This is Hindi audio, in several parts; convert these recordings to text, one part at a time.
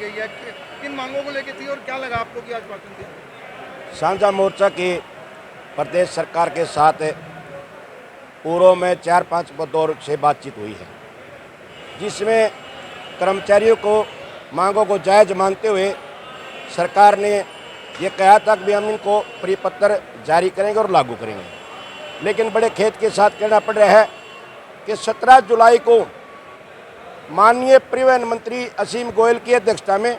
गई है, किन मांगों को लेकर थी और क्या लगा आपको कि आश्वासन दिया? साझा मोर्चा की प्रदेश सरकार के साथ पूर्व में 4-5 दौर से बातचीत हुई है, जिसमें कर्मचारियों को मांगों को जायज़ मानते हुए सरकार ने ये कहा था कि हम इनको परिपत्र जारी करेंगे और लागू करेंगे। लेकिन बड़े खेद के साथ कहना पड़ रहा है कि 17 जुलाई को माननीय परिवहन मंत्री असीम गोयल की अध्यक्षता में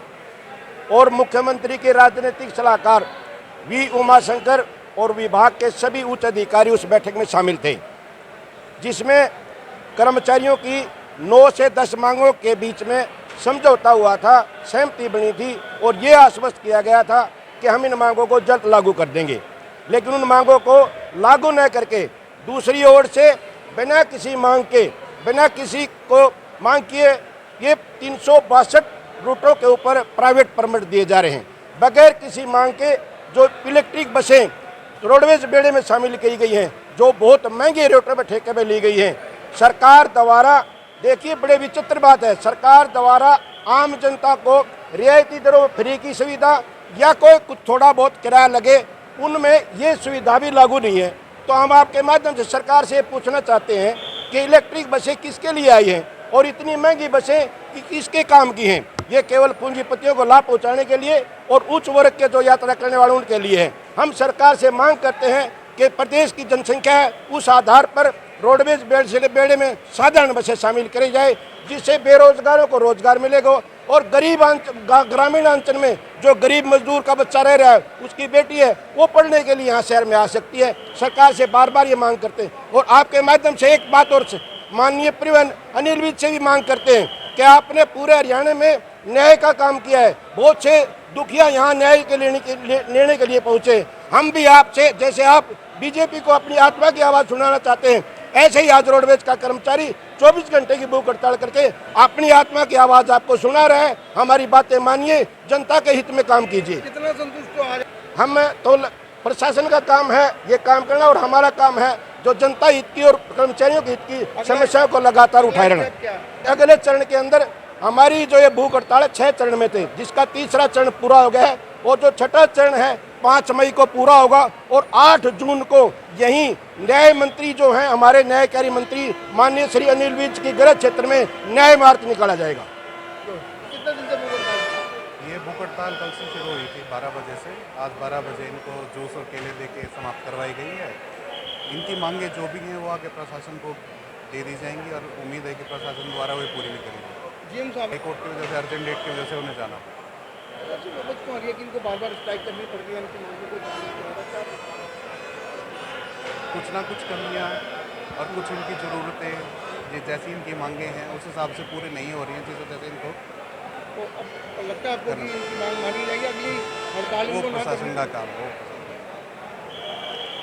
और मुख्यमंत्री के राजनीतिक सलाहकार वी उमाशंकर और विभाग के सभी उच्च अधिकारी उस बैठक में शामिल थे, जिसमें कर्मचारियों की 9 से 10 मांगों के बीच में समझौता हुआ था, सहमति बनी थी और ये आश्वस्त किया गया था कि हम इन मांगों को जल्द लागू कर देंगे। लेकिन उन मांगों को लागू न करके दूसरी ओर से बिना किसी मांग के, बिना किसी को मांग किए ये 362 रूटों के ऊपर प्राइवेट परमिट दिए जा रहे हैं बगैर किसी मांग के। जो इलेक्ट्रिक बसें रोडवेज बेड़े में शामिल की गई हैं, जो बहुत महंगे रेटों पर ठेके में ली गई हैं, सरकार द्वारा, देखिए बड़े विचित्र बात है, सरकार द्वारा आम जनता को रियायती दरों में फ्री की सुविधा या कोई कुछ थोड़ा बहुत किराया लगे, उनमें ये सुविधा भी लागू नहीं है। तो हम आपके माध्यम से सरकार से पूछना चाहते हैं कि इलेक्ट्रिक बसें किसके लिए आई हैं और इतनी महंगी बसें किसके काम की हैं? ये केवल पूंजीपतियों को लाभ पहुंचाने के लिए और उच्च वर्ग के जो यात्रा करने वाले उनके लिए है। हम सरकार से मांग करते हैं कि प्रदेश की जनसंख्या है उस आधार पर रोडवेज बेड़े में साधारण बसें शामिल करी जाए, जिससे बेरोजगारों को रोजगार मिलेगा और गरीब ग्रामीण अंचल में जो गरीब मजदूर का बच्चा रह रहा है, उसकी बेटी है, वो पढ़ने के लिए यहाँ शहर में आ सकती है। सरकार से बार बार ये मांग करते हैं और आपके माध्यम से एक बात और माननीय परिवहन अनिल विज से भी मांग करते हैं कि आपने पूरे हरियाणा में न्याय का काम किया है, बहुत से दुखिया यहाँ न्याय के लेने के लिए पहुँचे। हम भी आपसे, जैसे आप बीजेपी को अपनी आत्मा की आवाज़ सुनाना चाहते हैं, ऐसे ही आज रोडवेज का कर्मचारी 24 घंटे की भूख हड़ताल करके अपनी आत्मा की आवाज़ आपको सुना रहे हैं। हमारी बातें मानिए, जनता के हित में काम कीजिए। कितना संतुष्ट हो आज? हम तो प्रशासन का काम है ये काम करना और हमारा काम है जो जनता हित की और कर्मचारियों के हित की समस्याओं को लगातार उठाए रहना। अगले चरण के अंदर हमारी जो ये भूख हड़ताल 6 चरण में थे, जिसका तीसरा चरण पूरा हो गया है और जो छठा चरण है 5 मई को पूरा होगा और 8 जून को यहीं न्याय मंत्री जो हैं, हमारे न्यायकारी मंत्री माननीय श्री अनिल विज की गृह क्षेत्र में न्याय मार्च निकाला जाएगा। कितने दिन से भूख हड़ताल? ये भूख हड़ताल कल से शुरू हुई थी 12 बजे से। आज 12 बजे इनको जूस और केले दे के समाप्त करवाई गई है। इनकी मांगे जो भी हैं वो आगे प्रशासन को दे दी जाएंगी और उम्मीद है कि प्रशासन द्वारा वे पूरी भी करेंगे। जीएम साहब, हाईकोर्ट की वजह से, अर्जेंट डेट की वजह से उन्हें जाना इनको बार बार स्ट्राइक करनी पड़ती है, इनकी मांगों को कुछ ना कुछ कमियां और कुछ इनकी ज़रूरतें जैसी इनकी मांगे हैं उस हिसाब से पूरी नहीं हो रही हैं, जिस वजह से इनको तो अब लगता है आपको कि इनकी मांग मानी जाएगी? अगली हड़ताल वो प्रशासन का काम हो।